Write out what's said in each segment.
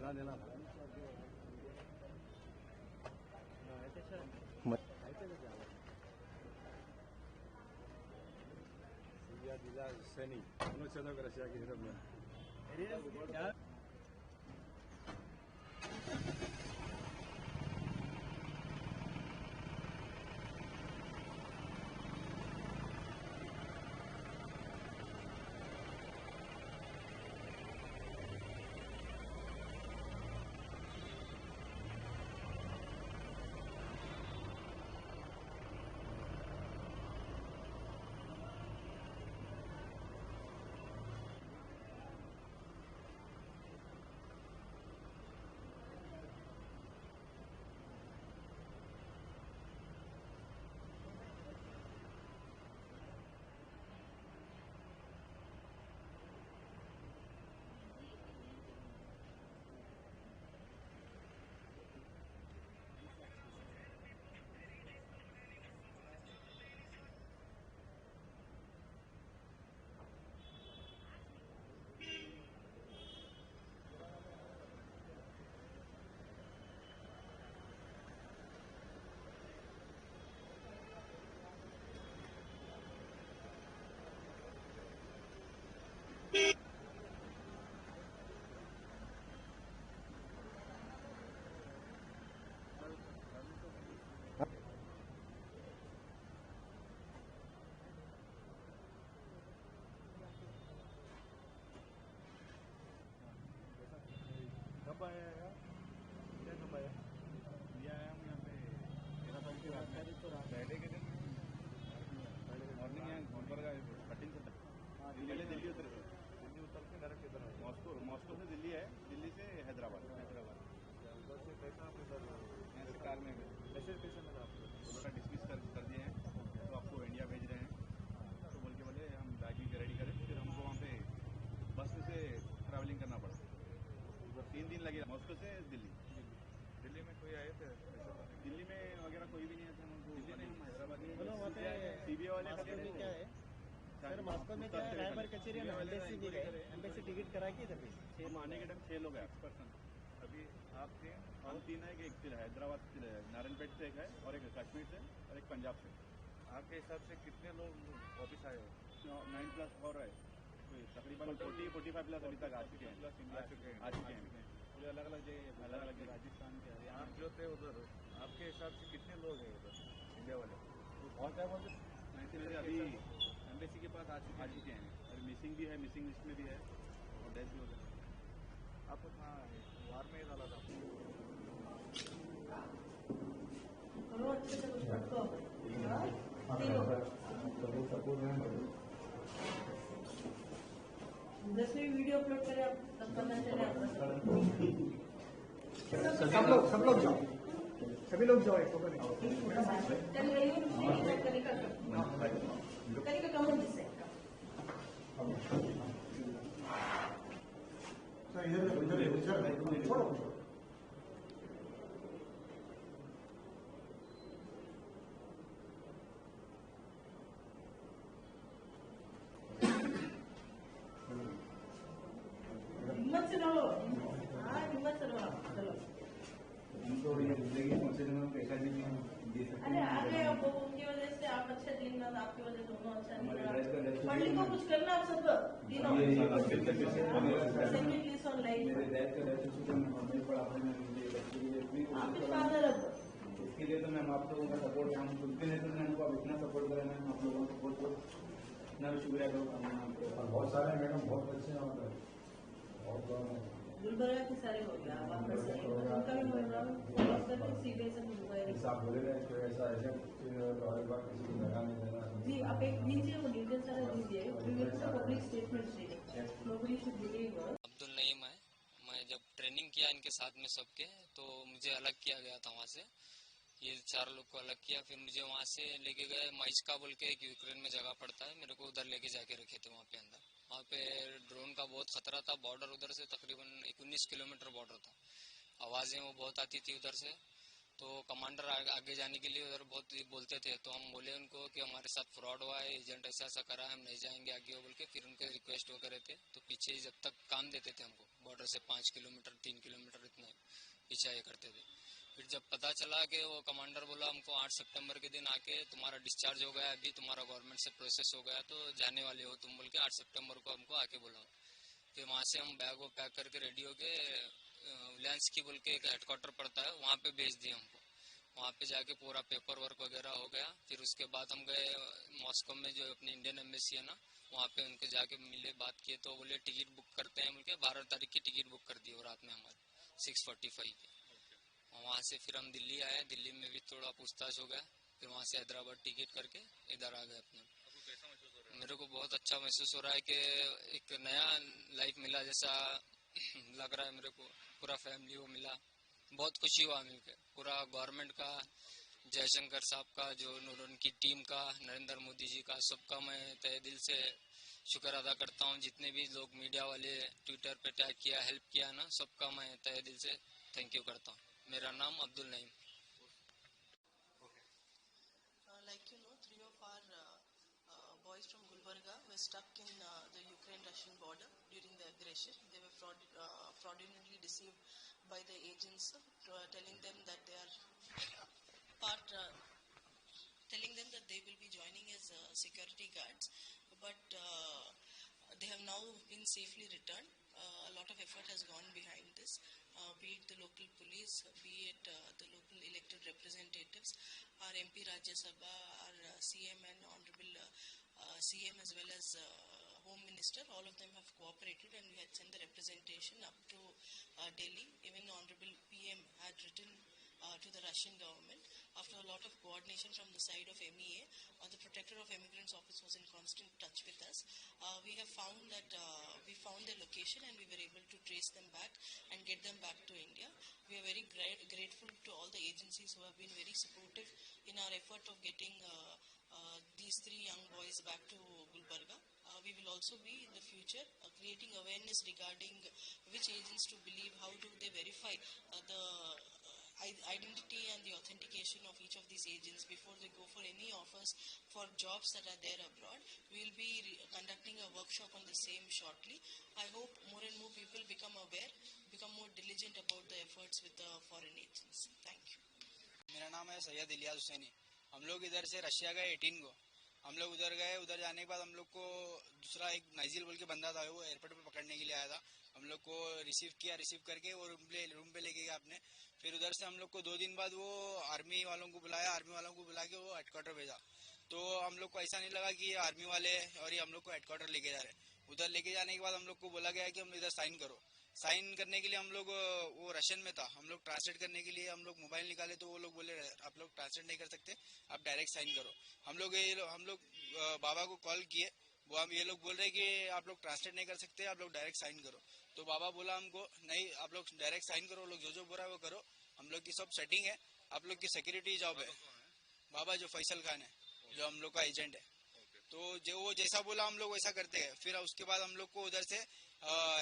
बना देना सिया दिला सैनी अनुच्छेदों को रशिया की तरफ में कब आया यार? क्या कब आया? ये आया हूँ यहाँ पे 13 तारीख की रात में, फ्राइडे के दिन मॉर्निंग यहाँ गोलबर्ग का कटिंग से दिल्ली उतर के डायरेक्ट इधर मॉस्को से दिल्ली है, दिल्ली से हैदराबाद उधर से कैसा आप इधर यहाँ से कार में कैसे स्टेशन में आप थोड़ा डिसमिस कर दिए हैं, तो आपको इंडिया भेज रहे हैं, तो बोले हम बैग भी रेडी करें, फिर हमको वहाँ पे बस से ट्रैवलिंग करना पड़ा। 3 दिन लगे मॉस्को से दिल्ली में कोई आए थे? दिल्ली में वगैरह कोई भी नहीं आते हमको। दिल्ली में हम हैदराबाद में सीबीआई वाले क्या है सर, मॉस्को में क्या है, रायबर कचेरी में एम्बेसी टिकट करा के इधर भी हम आने के टाइम 6 लोग हैं पर्सन। अभी आप थे, हम 3 है, एक हैदराबाद नारायणपेट से एक है, और एक कश्मीर से, और एक पंजाब से। आपके हिसाब से कितने लोग वापिस आए हो? 9+ और है, तकरीबन 40-45 प्लस अभी तक आ चुके हैं। पूरे अलग अलग राजस्थान के। आप जो थे उधर, आपके हिसाब से कितने लोग हैं उधर इंडिया वाले? बहुत है, बोलते अभी एम्बेसी के पास आ चुके हैं, और मिसिंग भी है, मिसिंग लिस्ट में भी है, और डेथ भी हो गया। आपको कहाँ वार में डाला था? जैसे वीडियो अपलोड करें आप तब करना चले सब लोग जाओ, सभी लोग जाओ, एक कनिका कमल जिससे छोड़ो। हिम्मत से रहो, हाँ हिम्मत से रहो, चलो। हमको ये जिंदगी में कम से कम पैसा भी दे सकते अरे आगे आप उनकी वजह से आप अच्छे दिन ना, आपकी वजह से दोनों अच्छा नहीं रहा। पढ़ लिखो कुछ करना आप सब तीनों। आपके फादर इसके लिए तो मैम आप लोगों का सपोर्ट, हम खुद के लिए तो हमको आप इतना सपोर्ट करें मैम, आप लोगों का सपोर्ट को इतना भी शुक्रिया करो। बहुत सारे मैडम बहुत अच्छे हैं, बहुत गुलबर्गा के सारे हो गया, आप उनका भी बोल रहा हूँ, सीबीआई से आप बोले रहे ऐसा किसी को लगा नहीं देना जी। आप एक दीजिए, वो डिटेल सारा दीजिए, public statement nobody should believe. Abdul Naeem है। मैं जब ट्रेनिंग किया इनके साथ में सबके, तो मुझे अलग किया गया था वहाँ से। ये 4 लोग को अलग किया, फिर मुझे वहाँ से लेके गए माइस्का बोल के, एक यूक्रेन में जगह पड़ता है, मेरे को उधर लेके जाके रखे थे वहाँ पे अंदर। वहाँ पे ड्रोन का बहुत खतरा था, बॉर्डर उधर से तकरीबन 19 किलोमीटर बॉर्डर था, आवाजें वो बहुत आती थी उधर से। तो कमांडर आगे जाने के लिए उधर बहुत बोलते थे, तो हम बोले उनको कि हमारे साथ फ्रॉड हुआ है, एजेंट ऐसा ऐसा करा है, हम नहीं जाएंगे आगे बोल के। फिर उनके रिक्वेस्ट वो करे थे, तो पीछे जब तक काम देते थे हमको, बॉर्डर से 5 किलोमीटर 3 किलोमीटर इतना पीछे ये करते थे। फिर जब पता चला कि वो कमांडर बोला हमको 8 सितंबर के दिन आके तुम्हारा डिस्चार्ज हो गया, अभी तुम्हारा गवर्नमेंट से प्रोसेस हो गया, तो जाने वाले हो तुम बोल के 8 सितंबर को हमको आके बोला। फिर वहाँ से हम बैग वो पैक करके रेडी हो के रिलायंस की बोल के एक हेडक्वार्टर पड़ता है, वहाँ पे भेज दिए हमको। वहाँ पे जाके पूरा पेपर वर्क वगैरह हो गया। फिर उसके बाद हम गए मॉस्को में, जो अपनी इंडियन एम्बेसी है ना, वहाँ पे उनके जाके मिले, बात किए, तो बोले टिकट बुक करते हैं बोल के 12 तारीख की टिकट बुक कर दी और रात में हमारी 6:45 की। वहाँ से फिर हम दिल्ली आए, दिल्ली में भी थोड़ा पूछताछ हो गया। फिर वहाँ से हैदराबाद टिकट करके इधर आ गए अपने। मेरे को बहुत अच्छा महसूस हो रहा है कि एक नया लाइफ मिला जैसा लग रहा है मेरे को। पूरा फैमिली वो मिला, बहुत खुशी हुआ मिलकर। पूरा गवर्नमेंट का, जयशंकर साहब का, जो उनकी टीम का, नरेंद्र मोदी जी का, सबका मैं तहे दिल से शुक्र अदा करता हूँ। जितने भी लोग मीडिया वाले ट्विटर पे टैग किया, हेल्प किया ना, सबका मैं तहे दिल से थैंक यू करता हूँ। मेरा नाम Abdul Naeem. Like you know, three of our boys from Gulbarga were stuck in the Ukraine-Russian border during the aggression. They were fraudulently deceived by the agents, telling them that they are telling them that they will be joining as security guards, but they have now been safely returned. A lot of effort has gone behind this, be it the local police, be it the local elected representatives, our MP Rajya Sabha, our CM and Honorable CM, as well as Home Minister. All of them have cooperated, and we had sent the representation up to Delhi. Even the Honorable PM had written to the Russian government. After a lot of coordination from the side of MEA, the Protector of Immigrants Office was in constant touch with us. We have found that we found their location, and we were able to trace them back and get them back to India. We are very grateful to all the agencies who have been very supportive in our effort of getting these three young boys back to Gulbarga. We will also be in the future creating awareness regarding which agents to believe, how do they verify the identity and the authentication of each of these agents before they go for any offers for jobs that are there abroad. We will be conducting a workshop on the same shortly. I hope more and more people become aware, become more diligent about the efforts with the foreign agents. Thank you. मेरा नाम है सैयद इलियास हुसैनी। हम लोग इधर से Russia गए 18 को। हम लोग उधर गए, उधर जाने के बाद हम लोग को दूसरा एक नाइजिल बोल के बंदा था, वो एयरपोर्ट पे पकड़ने के लिए आया था। हम लोग को रिसीव किया, रिसीव करके वो रूम पे लेके गया अपने। फिर उधर से हम लोग को 2 दिन बाद वो आर्मी वालों को बुलाया, आर्मी वालों को बुला के वो हेडक्वार्टर भेजा। तो हम लोग को ऐसा नहीं लगा कि ये आर्मी वाले और ये हम लोग को हेडक्वार्टर लेके जा रहे हैं। उधर लेके जाने के बाद हम लोग को बोला गया कि हम इधर साइन करो। साइन करने के लिए हम लोग, वो रशियन में था, हम लोग ट्रांसलेट करने के लिए हम लोग मोबाइल निकाले, तो वो लोग बोले आप लोग ट्रांसलेट नहीं कर सकते, आप डायरेक्ट साइन करो। हम लोग बाबा को कॉल किए, वो हम ये लोग बोल रहे कि आप लोग ट्रांसलेट नहीं कर सकते, आप लोग डायरेक्ट साइन करो। तो बाबा बोला हमको नहीं, आप लोग डायरेक्ट साइन करो, लोग जो बोल रहा है वो करो, हम लोग की सब सेटिंग है, आप लोग की सिक्योरिटी जॉब है। बाबा जो फैसल खान है, जो हम लोग का एजेंट है। तो जो वो जैसा बोला हम लोग वैसा करते हैं। फिर उसके बाद हम लोग को उधर से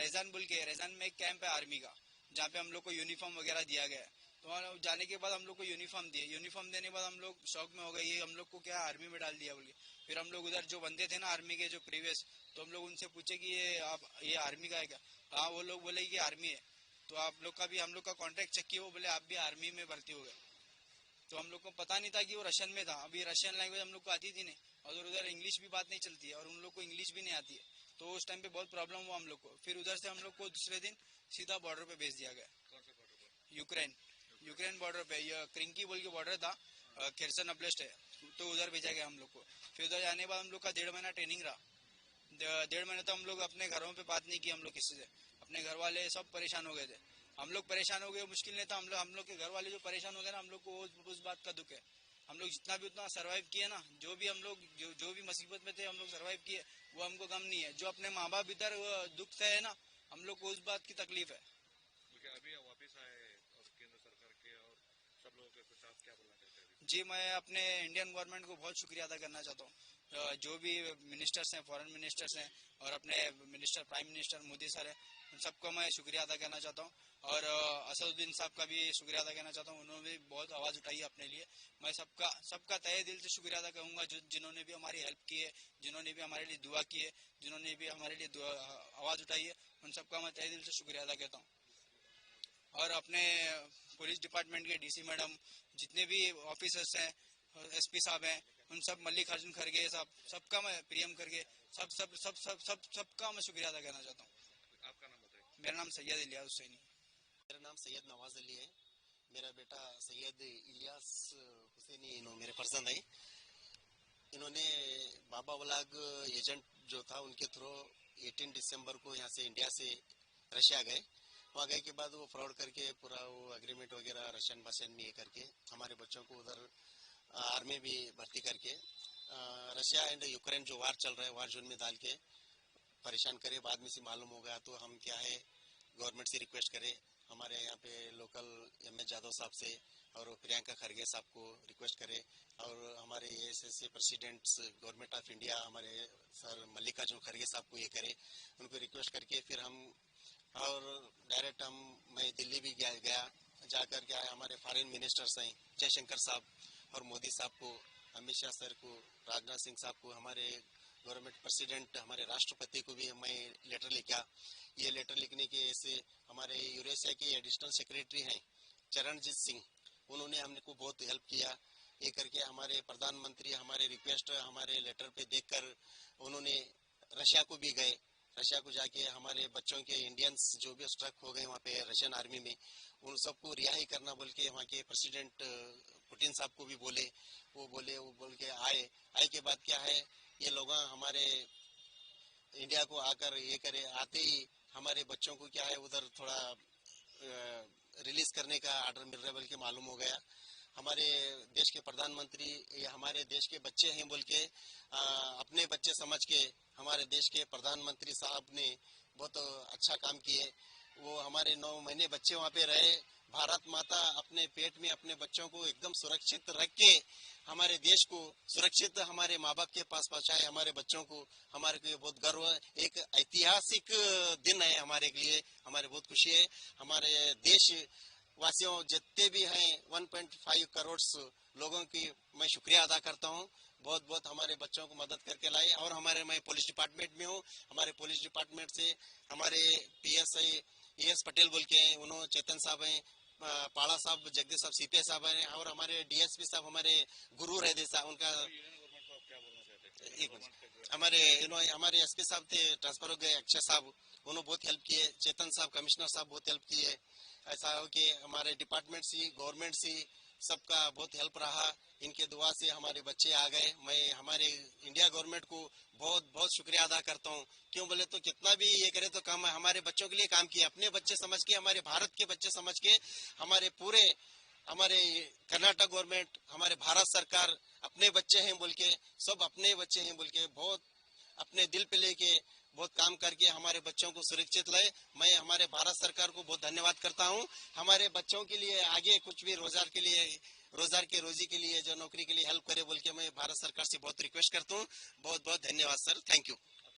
रेजान बोल के, रेजान में एक कैंप है आर्मी का, जहाँ पे हम लोग को यूनिफॉर्म वगैरह दिया गया है। तो वहाँ जाने के बाद हम लोग को यूनिफॉर्म दिए। यूनिफॉर्म देने के बाद हम लोग शौक में हो गए, ये हम लोग को क्या आर्मी में डाल दिया बोल के। फिर हम लोग उधर जो बंदे थे ना आर्मी के, जो प्रीवियस, तो हम लोग उनसे पूछे कि ये आर्मी का है क्या? हाँ, वो लोग बोले कि आर्मी है। तो आप लोग का भी, हम लोग का कॉन्ट्रैक्ट चेक किया, वो बोले आप भी आर्मी में भर्ती हो गए। तो हम लोग को पता नहीं था कि वो रशियन में था। अभी रशियन लैंग्वेज हम लोग को आती थी नहीं, और उधर इंग्लिश भी बात नहीं चलती है, और उन लोग को इंग्लिश भी नहीं आती है। तो उस टाइम पे बहुत प्रॉब्लम हुआ हम लोग को। फिर उधर से हम लोग को दूसरे दिन सीधा बॉर्डर पे भेज दिया गया। यूक्रेन बॉर्डर पे, ये क्रिंकी बोल के बॉर्डर था, खेरसन अब्लेस्ट है, तो उधर भेजा गया हम लोग को। फिर उधर जाने के बाद हम लोग का 1.5 महीना ट्रेनिंग रहा। 1.5 महीने तो हम लोग अपने घरों पे बात नहीं की, हम लोग किसी से। अपने घर वाले सब परेशान हो गए थे, हम लोग परेशान हो गए, मुश्किल नहीं था। हम लोग के घर वाले जो परेशान हो गए ना, हम लोग को उस बात का दुख है। हम लोग जितना भी उतना सर्वाइव किए ना, जो भी हम लोग जो भी मुसीबत में थे हम लोग सर्वाइव किए, वो हमको गम नहीं है। जो अपने माँ बाप इधर दुख से है ना, हम लोग को उस बात की तकलीफ है। अभी वापस आए और केंद्र सरकार के और सब लोगों के कुछ आप क्या बोलना चाहते हैं? जी मैं अपने इंडियन गवर्नमेंट को बहुत शुक्रिया अदा करना चाहता हूँ। जो भी मिनिस्टर्स हैं, फॉरेन मिनिस्टर्स हैं और अपने minister prime minister Modi sir हैं, उन सबको मैं शुक्रिया अदा करना चाहता हूँ। और असदुद्दीन साहब का भी शुक्रिया अदा करना चाहता हूँ, उन्होंने भी बहुत आवाज़ उठाई है अपने लिए। मैं सबका तहे दिल से शुक्रिया अदा करूँगा जिन्होंने भी हमारी हेल्प की है, जिन्होंने भी हमारे लिए दुआ की है, जिन्होंने भी हमारे लिए आवाज़ उठाई है, उन सबका मैं तहे दिल से शुक्रिया अदा करता हूँ। और अपने पुलिस डिपार्टमेंट के डीसी मैडम, जितने भी ऑफिसर्स हैं, एसपी साहब हैं, उन सब, मल्लिकार्जुन खड़गे साहब, सबका मैं, प्रियम खड़गे, सबका मैं शुक्रिया अदा करना चाहता हूँ। आपका नाम बताइए। मेरा नाम सैयद इलियास हुसैनी। मेरा नाम सैयद नवाज अली है। मेरा बेटा सैयद इलियास हुसैनी मेरे फर्जंद है। इन्होंने बाबा व्लाग एजेंट जो था उनके थ्रू 18 दिसंबर को यहाँ से इंडिया से रशिया गए। वहाँ गए के बाद वो फ्रॉड करके पूरा वो एग्रीमेंट वगैरह रशियन भाषण में ये करके हमारे बच्चों को उधर आर्मी भी भर्ती करके रशिया एंड यूक्रेन जो वार चल रहा है, वार जोन में डाल के परेशान करे। बाद में से मालूम होगा तो हम क्या है गवर्नमेंट से रिक्वेस्ट करें, हमारे यहाँ पे लोकल एमएस जादव साहब से और प्रियंका खड़गे साहब को रिक्वेस्ट करें और हमारे ASS presidents government of India हमारे सर मल्लिकार्जुन खड़गे साहब को ये करें, उनको रिक्वेस्ट करके फिर हम और डायरेक्ट मैं दिल्ली भी गया जाकर क्या है हमारे फॉरेन मिनिस्टर्स हैं जयशंकर साहब और मोदी साहब को, अमित शाह सर को, राजनाथ सिंह साहब को, हमारे गवर्नमेंट प्रेसिडेंट हमारे राष्ट्रपति को भी मैं लेटर लिखा। ये लेटर लिखने के ऐसे हमारे यूरेशिया के एडिशनल सेक्रेटरी हैं चरणजीत सिंह, उन्होंने हमको बहुत हेल्प किया। ये करके हमारे प्रधानमंत्री हमारे रिक्वेस्ट हमारे लेटर पे देखकर उन्होंने रशिया को भी गए। रशिया को जाके हमारे बच्चों के इंडियंस जो भी स्ट्रक हो गए वहाँ पे रशियन आर्मी में, उन सबको रिहाई करना बोल के वहाँ के प्रेसिडेंट पुतिन साहब को भी बोले। वो बोल के आए के बाद क्या है ये लोग हमारे इंडिया को आकर ये करे, आते ही हमारे बच्चों को क्या है उधर थोड़ा रिलीज करने का आर्डर मिल रहा है बोल के मालूम हो गया। हमारे देश के प्रधानमंत्री ये हमारे देश के बच्चे हैं बोल के अपने बच्चे समझ के हमारे देश के प्रधानमंत्री साहब ने बहुत अच्छा काम किए। वो हमारे 9 महीने बच्चे वहाँ पे रहे। भारत माता अपने पेट में अपने बच्चों को एकदम सुरक्षित रख के हमारे देश को सुरक्षित हमारे माँ बाप के पास पहुँचाए। हमारे बच्चों को हमारे लिए बहुत गर्व है, एक ऐतिहासिक दिन है हमारे लिए, हमारे बहुत खुशी है। हमारे देश वासियों जितने भी हैं 1.5 करोड़ लोगों की मैं शुक्रिया अदा करता हूँ। बहुत बहुत हमारे बच्चों को मदद करके लाए। और मैं पुलिस डिपार्टमेंट में हूँ, हमारे पुलिस डिपार्टमेंट से हमारे PSI ES पटेल बोल के हैं, उन्होंने चेतन साहब हैं, पाड़ा साहब, जगदीश साहब CPI साहब हैं और हमारे DSP साहब हमारे गुरु रहते साहब। उनका हमारे SP साहब थे ट्रांसफर हो गए, अक्षय साहब, उन्होंने बहुत हेल्प किए। चेतन साहब कमिश्नर साहब बहुत हेल्प किए। ऐसा हो कि हमारे डिपार्टमेंट से गवर्नमेंट से सबका बहुत हेल्प रहा। इनके दुआ से हमारे बच्चे आ गए। मैं हमारे इंडिया गवर्नमेंट को बहुत बहुत शुक्रिया अदा करता हूँ। क्यों बोले तो कितना भी ये करे तो काम हमारे बच्चों के लिए काम किया, अपने बच्चे समझ के, हमारे भारत के बच्चे समझ के, हमारे कर्नाटक गवर्नमेंट, हमारे भारत सरकार अपने बच्चे हैं बोल के, सब अपने बच्चे हैं बोल के बहुत अपने दिल पे लेके बहुत काम करके हमारे बच्चों को सुरक्षित लाए। मैं हमारे भारत सरकार को बहुत धन्यवाद करता हूं। हमारे बच्चों के लिए आगे कुछ भी रोजगार के रोजी के लिए जो नौकरी के लिए हेल्प करे बोल के मैं भारत सरकार से बहुत रिक्वेस्ट करता हूं। बहुत बहुत धन्यवाद सर, थैंक यू।